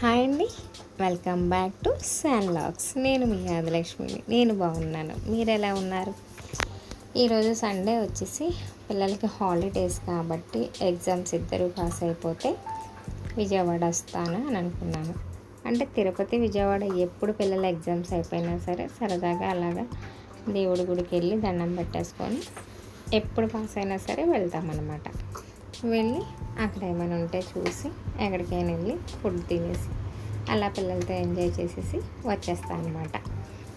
Hi అండి, welcome back to San Logs. నేను మీ ఆదిలక్ష్మిని. నేను బాగున్నాను, మీరు ఎలా ఉన్నారు? ఈరోజు సండే వచ్చేసి పిల్లలకి హాలిడేస్ కాబట్టి ఎగ్జామ్స్ ఇద్దరు పాస్ అయిపోతే విజయవాడ వస్తాను అని అనుకున్నాను. అంటే తిరుపతి విజయవాడ ఎప్పుడు పిల్లల ఎగ్జామ్స్ అయిపోయినా సరే సరదాగా అలాగా దేవుడి గుడికి వెళ్ళి దండం పెట్టేసుకొని ఎప్పుడు పాస్ అయినా సరే వెళ్తామన్నమాట. వెళ్ళి అక్కడ ఏమైనా ఉంటే చూసి ఎక్కడికైనా వెళ్ళి ఫుడ్ తినేసి అలా పిల్లలతో ఎంజాయ్ చేసేసి వచ్చేస్తాను అనమాట.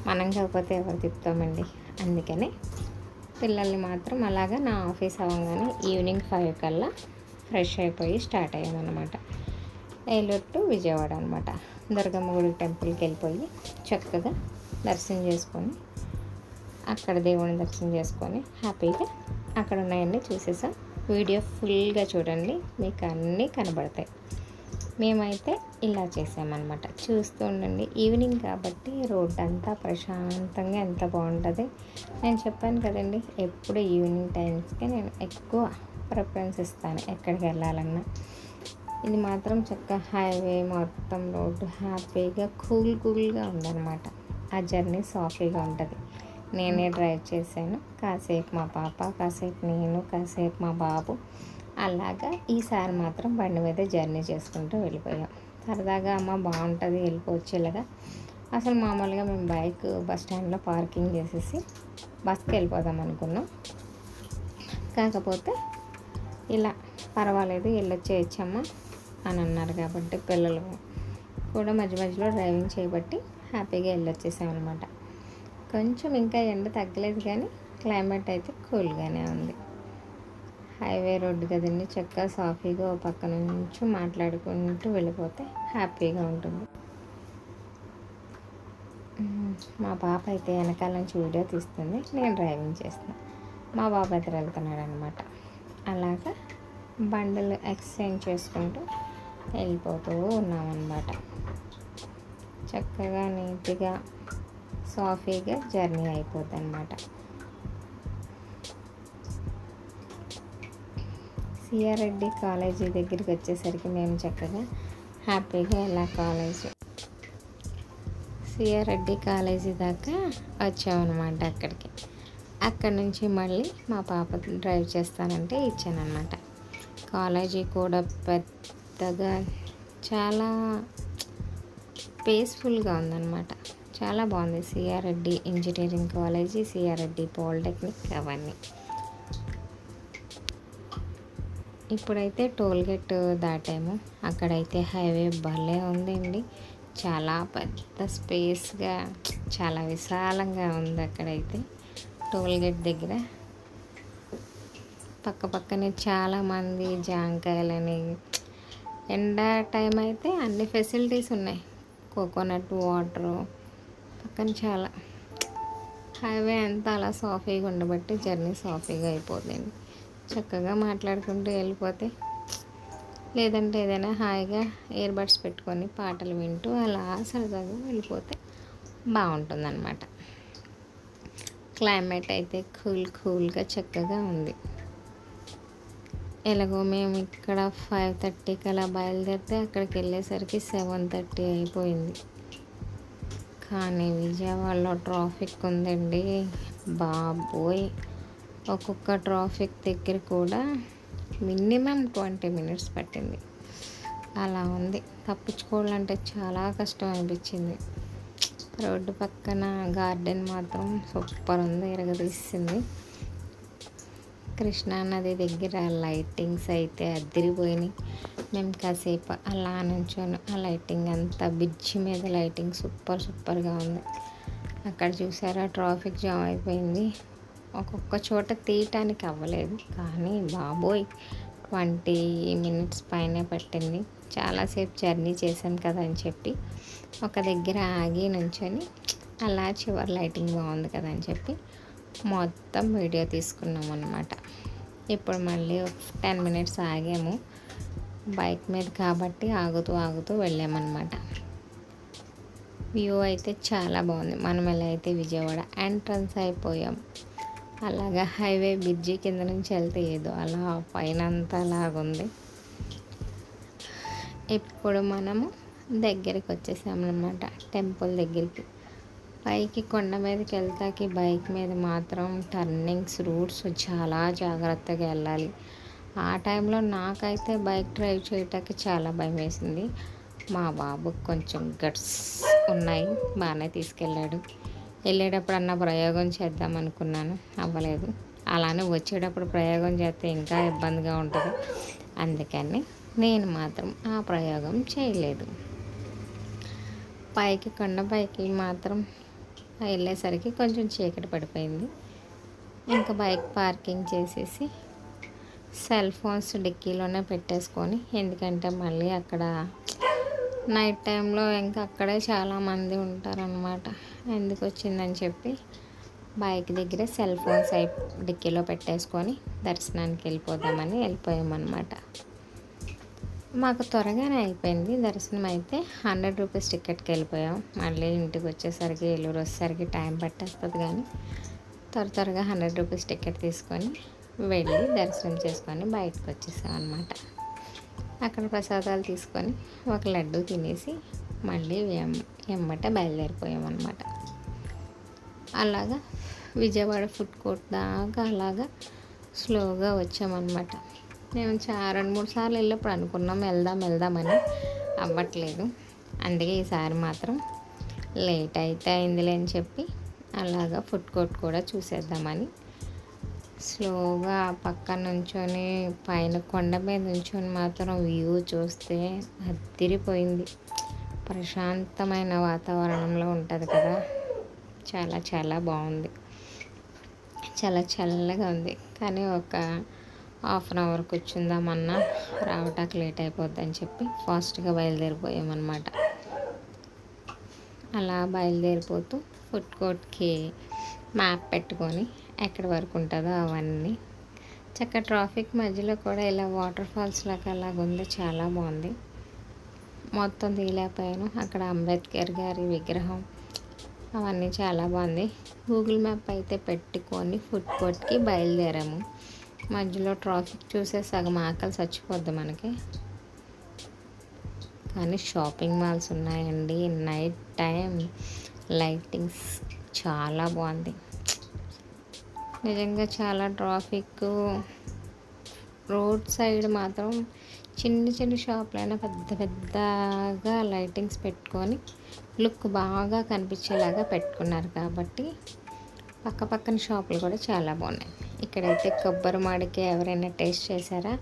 మనం కాకపోతే ఎవరు తిప్పుతామండి. అందుకనే పిల్లల్ని మాత్రం అలాగా నా ఆఫీస్ అవ్వగానే ఈవినింగ్ 5 కల్లా ఫ్రెష్ అయిపోయి స్టార్ట్ అయ్యామన్నమాట. ఏలూరు టు విజయవాడ అనమాట. దుర్గమ్మ గుడి టెంపుల్కి వెళ్ళిపోయి చక్కగా దర్శనం చేసుకొని అక్కడ దేవుని దర్శనం చేసుకొని హ్యాపీగా అక్కడ ఉన్నాయన్నీ చూసేసాం. వీడియో ఫుల్గా చూడండి, మీకు అన్నీ కనబడతాయి. మేమైతే ఇలా చేసామన్నమాట. చూస్తూ ఉండండి. ఈవినింగ్ కాబట్టి రోడ్ అంతా ప్రశాంతంగా ఎంత బాగుంటుంది. నేను చెప్పాను కదండి, ఎప్పుడు ఈవినింగ్ టైమ్స్కి నేను ఎక్కువ ప్రిఫరెన్స్ ఇస్తాను ఎక్కడికి వెళ్ళాలన్నా. ఇది మాత్రం చక్కగా హైవే మొత్తం రోడ్డు హ్యాపీగా కూల్గా ఉందన్నమాట. ఆ జర్నీ సాఫీగా ఉంటుంది. నేనే డ్రైవ్ చేశాను. కాసేపు మా పాప, కాసేపు నేను, కాసేపు మా బాబు, అలాగా ఈసారి మాత్రం బండి మీద జర్నీ చేసుకుంటూ వెళ్ళిపోయాం. సరదాగా అమ్మ బాగుంటుంది వెళ్ళిపోవచ్చు ఇలాగా. అసలు మామూలుగా మేము బైక్ బస్ స్టాండ్లో పార్కింగ్ చేసేసి బస్కి వెళ్ళిపోదాం అనుకున్నాం. కాకపోతే ఇలా పర్వాలేదు వెళ్ళొచ్చేయచ్చమ్మా అని అన్నారు కాబట్టి పిల్లలు కూడా మధ్య మధ్యలో డ్రైవింగ్ చేయబట్టి హ్యాపీగా వెళ్ళొచ్చేసామన్నమాట. కొంచెం ఇంకా ఎండ తగ్గలేదు కానీ క్లైమేట్ అయితే కూల్గానే ఉంది. హైవే రోడ్డు కదండి, చక్కగా సాఫీగా ఓ పక్క నుంచి మాట్లాడుకుంటూ వెళ్ళిపోతే హ్యాపీగా ఉంటుంది. మా పాప అయితే వెనకాల నుంచి వీడియో తీస్తుంది, నేను డ్రైవింగ్ చేస్తున్నాను. మా బాబు అయితే వెళ్తున్నాడు అనమాట. అలాగా బండ్లు ఎక్స్చేంజ్ చేసుకుంటూ వెళ్ళిపోతూ ఉన్నామన్నమాట. చక్కగా నీట్గా సాఫీగా జర్నీ అయిపోద్ది అనమాట. సిఆర్ రెడ్డి కాలేజీ దగ్గరికి వచ్చేసరికి మేము చక్కగా హ్యాపీగా ఇలా సిఆర్ రెడ్డి కాలేజీ దాకా వచ్చామన్నమాట. అక్కడి నుంచి మళ్ళీ మా పాప డ్రైవ్ చేస్తానంటే ఇచ్చానమాట. కాలేజీ కూడా పెద్దగా చాలా పీస్ఫుల్గా ఉందన్నమాట. చాలా బాగుంది. CR Reddy engineering college, CR Reddy polytechnic అవన్నీ. ఇప్పుడైతే టోల్గేట్ దాటాము. అక్కడైతే హైవే భలే ఉందండి. చాలా పెద్ద స్పేస్గా చాలా విశాలంగా ఉంది. అక్కడైతే టోల్గేట్ దగ్గర పక్కనే చాలామంది జాంకాయలని, ఎండ టైం అయితే అన్ని ఫెసిలిటీస్ ఉన్నాయి. కోకోనట్ వాటరు పక్కన చాలా హైవే అంతా అలా సాఫీగా ఉండబట్టి జర్నీ సాఫీగా అయిపోతుంది. చక్కగా మాట్లాడుకుంటూ వెళ్ళిపోతే, లేదంటే ఏదైనా హాయిగా ఇయర్ బడ్స్ పెట్టుకొని పాటలు వింటూ అలా సరదాగా వెళ్ళిపోతే బాగుంటుందన్నమాట. క్లైమేట్ అయితే కూల్గా చక్కగా ఉంది. ఎలాగో మేము ఇక్కడ 5:30కి అలా బయలుదేరితే అక్కడికి వెళ్ళేసరికి 7:30 అయిపోయింది. కానీ విజయవాడలో ట్రాఫిక్ ఉందండి బాబోయ్. ఒక్కొక్క ట్రాఫిక్ దగ్గర కూడా మినిమం 20 minutes పట్టింది. అలా ఉంది. తప్పించుకోవాలంటే చాలా కష్టం అనిపించింది. రోడ్డు పక్కన గార్డెన్ మాత్రం సూపర్ ఉంది, ఎరగదీసింది. కృష్ణానది దగ్గర లైటింగ్స్ అయితే అదిరిపోయినాయి. మేము కాసేపు అలా నుంచొని ఆ లైటింగ్ అంతా బ్రిడ్జి మీద లైటింగ్ సూపర్గా ఉంది. అక్కడ చూసారా ట్రాఫిక్ జామ్ అయిపోయింది. ఒక్కొక్క చోట తీయటానికి అవ్వలేదు, కానీ బాబోయ్ 20 minutes పైనే పట్టింది. చాలాసేపు జర్నీ చేశాను కదా అని చెప్పి ఒక దగ్గర ఆగి నుంచొని అలా చివరి లైటింగ్ బాగుంది కదా అని చెప్పి మొత్తం వీడియో తీసుకున్నాం అన్నమాట. ఇప్పుడు మళ్ళీ 10 minutes ఆగాము. బైక్ మీద కాబట్టి ఆగుతూ వెళ్ళామన్నమాట. వ్యూ అయితే చాలా బాగుంది. మనం ఎలా అయితే విజయవాడ ఎంట్రన్స్ అయిపోయాం, అలాగా హైవే బ్రిడ్జి కింద నుంచి వెళ్తే ఏదో అలా పైన అంతా అలాగుంది. ఇప్పుడు మనము దగ్గరికి వచ్చేసామన్నమాట, టెంపుల్ దగ్గరికి. పైకి కొండ మీదకి వెళ్తాకి బైక్ మీద మాత్రం టర్నింగ్స్, రూట్స్ చాలా జాగ్రత్తగా వెళ్ళాలి. ఆ టైంలో నాకైతే బైక్ డ్రైవ్ చేయటానికి చాలా భయం వేసింది. మా బాబుకి కొంచెం గట్స్ ఉన్నాయి, బాగానే తీసుకెళ్ళాడు. వెళ్ళేటప్పుడు అన్న ప్రయోగం చేద్దాం అనుకున్నాను, అవ్వలేదు. అలానే వచ్చేటప్పుడు ప్రయోగం చేస్తే ఇంకా ఇబ్బందిగా ఉంటుంది. అందుకని నేను మాత్రం ఆ ప్రయోగం చేయలేదు. పైకి కొండపైకి మాత్రం వెళ్ళేసరికి కొంచెం చీకటి పడిపోయింది. ఇంకా బైక్ పార్కింగ్ చేసేసి సెల్ ఫోన్స్ డిక్కీలోనే పెట్టేసుకొని, ఎందుకంటే మళ్ళీ అక్కడ నైట్ టైంలో ఇంకా అక్కడే చాలామంది ఉంటారనమాట. ఎందుకు వచ్చిందని చెప్పి బైక్ దగ్గరే సెల్ ఫోన్స్ డిక్కీలో పెట్టేసుకొని దర్శనానికి వెళ్ళిపోదామని వెళ్ళిపోయామన్నమాట. మాకు త్వరగానే అయిపోయింది దర్శనం. అయితే 100 రూపీస్ టికెట్కి వెళ్ళిపోయాం. మళ్ళీ ఇంటికి వచ్చేసరికి ఏలూరు వచ్చేసరికి టైం పట్టేస్తుంది, కానీ త్వరగా 100 రూపీస్ టికెట్ తీసుకొని వెళ్ళి దర్శనం చేసుకొని బయటకు వచ్చేసాం అనమాట. అక్కడ ప్రసాదాలు తీసుకొని ఒక లడ్డు తినేసి మళ్ళీ ఎమ్మట బయలుదేరిపోయాం అనమాట. అలాగా విజయవాడ ఫుడ్ కోర్ట్ దాకా అలాగా స్లోగా వచ్చామన్నమాట. మేము 2-3 సార్లు వెళ్ళినప్పుడు అనుకున్నాం వెళ్దామని, అవ్వట్లేదు. అందుకే ఈసారి మాత్రం లేట్ అయితే అయిందిలే అని చెప్పి అలాగా ఫుడ్ కోర్ట్ కూడా చూసేద్దామని స్లోగా పక్కన నుంచొని పైన కొండ మీద నుంచొని మాత్రం వ్యూ చూస్తే అదిరిపోయింది. ప్రశాంతమైన వాతావరణంలో ఉంటుంది కదా, చాలా చాలా బాగుంది. చాలా చల్లగా ఉంది. కానీ ఒక 1/2 అవర్ కూర్చుందామన్నా రావటానికి లేట్ అయిపోద్దని చెప్పి ఫాస్ట్గా బయలుదేరిపోయామన్నమాట. అలా బయలుదేరిపోతూ ఫుడ్ కోర్ట్కి మ్యాప్ పెట్టుకొని ఎక్కడి వరకు ఉంటుందో అవన్నీ ట్రాఫిక్ మధ్యలో కూడా ఇలా వాటర్ ఫాల్స్ లాగా అలాగ ఉంది, చాలా బాగుంది. మొత్తం తీయలేకపోయాను. అక్కడ అంబేద్కర్ గారి విగ్రహం అవన్నీ చాలా బాగుంది. గూగుల్ మ్యాప్ అయితే పెట్టుకొని ఫుడ్ కోర్ట్కి బయలుదేరాము. మధ్యలో ట్రాఫిక్ చూసే సగం ఆకలి చచ్చిపోద్ది మనకి. కానీ షాపింగ్ మాల్స్ ఉన్నాయండి. నైట్ టైం లైటింగ్స్ చాలా బాగుంది. నిజంగా చాలా ట్రాఫిక్. రోడ్ సైడ్ మాత్రం చిన్న షాపులైనా పెద్దగా లైటింగ్స్ పెట్టుకొని లుక్ బాగా కనిపించేలాగా పెట్టుకున్నారు. కాబట్టి పక్కన షాపులు కూడా చాలా బాగున్నాయి. ఇక్కడైతే కొబ్బరి మామిడికాయ ఎవరైనా టేస్ట్ చేశారా?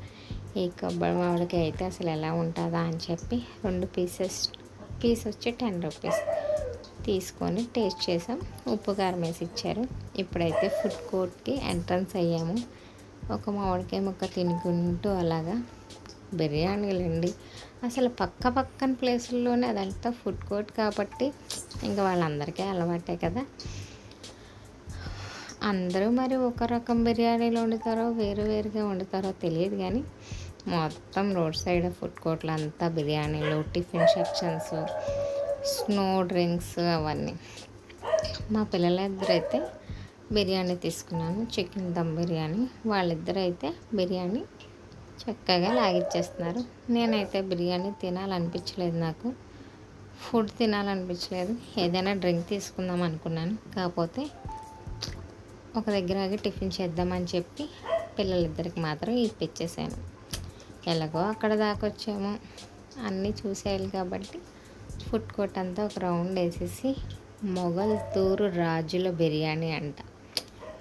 ఈ కొబ్బరి మామిడికాయ అయితే అసలు ఎలా ఉంటుందా అని చెప్పి 2 పీస్ వచ్చి 10 రూపీస్ తీసుకొని టేస్ట్ చేసాం. ఉప్పు కారం వేసి ఇచ్చారు. ఇప్పుడైతే ఫుడ్ కోర్ట్కి ఎంట్రన్స్ అయ్యాము. ఒక మామిడికాయ ముక్క తినుకుంటూ అలాగా బిర్యానీలు అండి. అసలు పక్కన ప్లేసుల్లోనే, అదంతా ఫుడ్ కోర్ట్ కాబట్టి ఇంకా వాళ్ళందరికీ అలవాటే కదా. అందరూ మరి ఒక రకం బిర్యానీలు వండుతారో వేరుగా వండుతారో తెలియదు, కానీ మొత్తం రోడ్ సైడ్ ఫుడ్ కోర్ట్లో అంతా బిర్యానీలు, టిఫిన్ సెక్షన్స్, స్నో డ్రింక్స్ అవన్నీ. మా పిల్లలిద్దరైతే బిర్యానీ తీసుకున్నాను, చికెన్ దమ్ బిర్యానీ. వాళ్ళిద్దరైతే బిర్యానీ చక్కగా లాగిచ్చేస్తున్నారు. నేనైతే బిర్యానీ తినాలనిపించలేదు, నాకు ఫుడ్ తినాలనిపించలేదు. ఏదైనా డ్రింక్ తీసుకుందాం అనుకున్నాను. కాకపోతే ఒక దగ్గర ఆగి టిఫిన్ చేద్దామని చెప్పి పిల్లలిద్దరికి మాత్రం ఇప్పించేసాను. ఎలాగో అక్కడ దాకా వచ్చాము, అన్నీ చూసేయాలి కాబట్టి ఫుడ్ కోర్ట్ అంతా ఒక రౌండ్ వేసేసి మొఘల్ తూరు రాజుల బిర్యానీ అంట.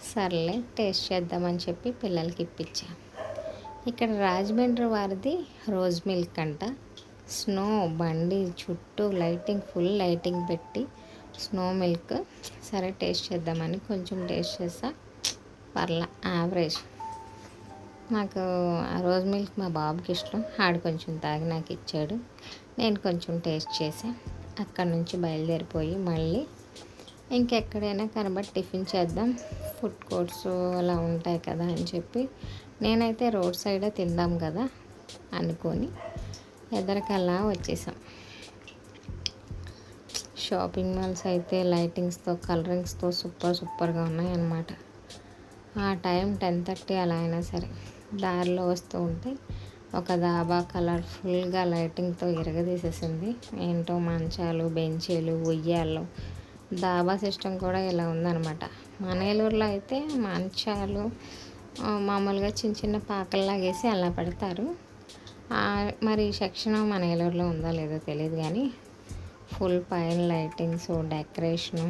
సర్లే టేస్ట్ చేద్దామని చెప్పి పిల్లలకి ఇప్పించా. ఇక్కడ రాజమండ్రి వారిది రోజ్ మిల్క్ అంట. స్నో బండి చుట్టూ లైటింగ్, ఫుల్ లైటింగ్ పెట్టి స్నో మిల్క్. సరే టేస్ట్ చేద్దామని కొంచెం టేస్ట్ చేసా, పర్లా యావరేజ్. నాకు ఆ రోజ్ మిల్క్ మా బాబుకి ఇష్టం, ఆడు కొంచెం తాగి నాకు ఇచ్చాడు. నేను కొంచెం టేస్ట్ చేసా. అక్కడ నుంచి బయలుదేరిపోయి మళ్ళీ ఇంకెక్కడైనా కనబడి టిఫిన్ చేద్దాం, ఫుడ్ కోర్ట్స్ అలా ఉంటాయి కదా అని చెప్పి నేనైతే రోడ్ సైడే తిందాం కదా అనుకొని ఎదరికల్లా వచ్చేసాం. షాపింగ్ మాల్స్ అయితే లైటింగ్స్తో, కలరింగ్స్తో సూపర్గా ఉన్నాయన్నమాట. ఆ టైం 10:30 అలా అయినా సరే దారిలో వస్తూ ఉంటే ఒక దాబా కలర్ఫుల్గా లైటింగ్తో ఇరగదీసేసింది. ఏంటో మంచాలు, బెంచీలు, ఉయ్యాలు, దాబా సిస్టమ్ కూడా ఇలా ఉందన్నమాట. మన ఏలూరులో అయితే మంచాలు మామూలుగా చిన్న చిన్న పాకల్లాగేసి అలా పెడతారు. మరి ఈ సెక్షన్ మన ఏలూరులో ఉందో లేదో తెలియదు, కానీ ఫుల్ పైన లైటింగ్స్, డెకరేషను,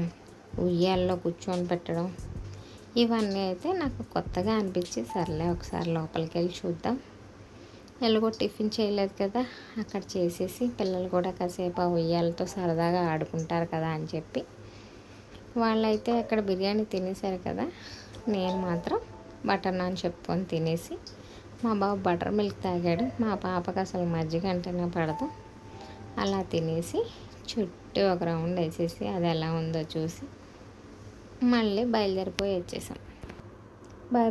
ఉయ్యాల్లో కూర్చొని పెట్టడం, ఇవన్నీ అయితే నాకు కొత్తగా అనిపించి సర్లే ఒకసారి లోపలికి వెళ్ళి చూద్దాం. ఎలాగో టిఫిన్ చేయలేదు కదా, అక్కడ చేసేసి పిల్లలు కూడా కాసేపు ఆ ఉయ్యాలతో సరదాగా ఆడుకుంటారు కదా అని చెప్పి వాళ్ళైతే అక్కడ బిర్యానీ తినేశారు కదా. నేను మాత్రం బటర్ నాన్ చెప్పుకొని తినేసి, మా బాబు బటర్ మిల్క్ తాగాడు, మా పాపకు అసలు మజ్జిగ అంటేనే పడదు. అలా తినేసి చుట్టూ ఒక రౌండ్ వేసేసి అది ఎలా ఉందో చూసి మళ్ళీ బయలుదేరిపోయి వచ్చేసాం. బాయ్.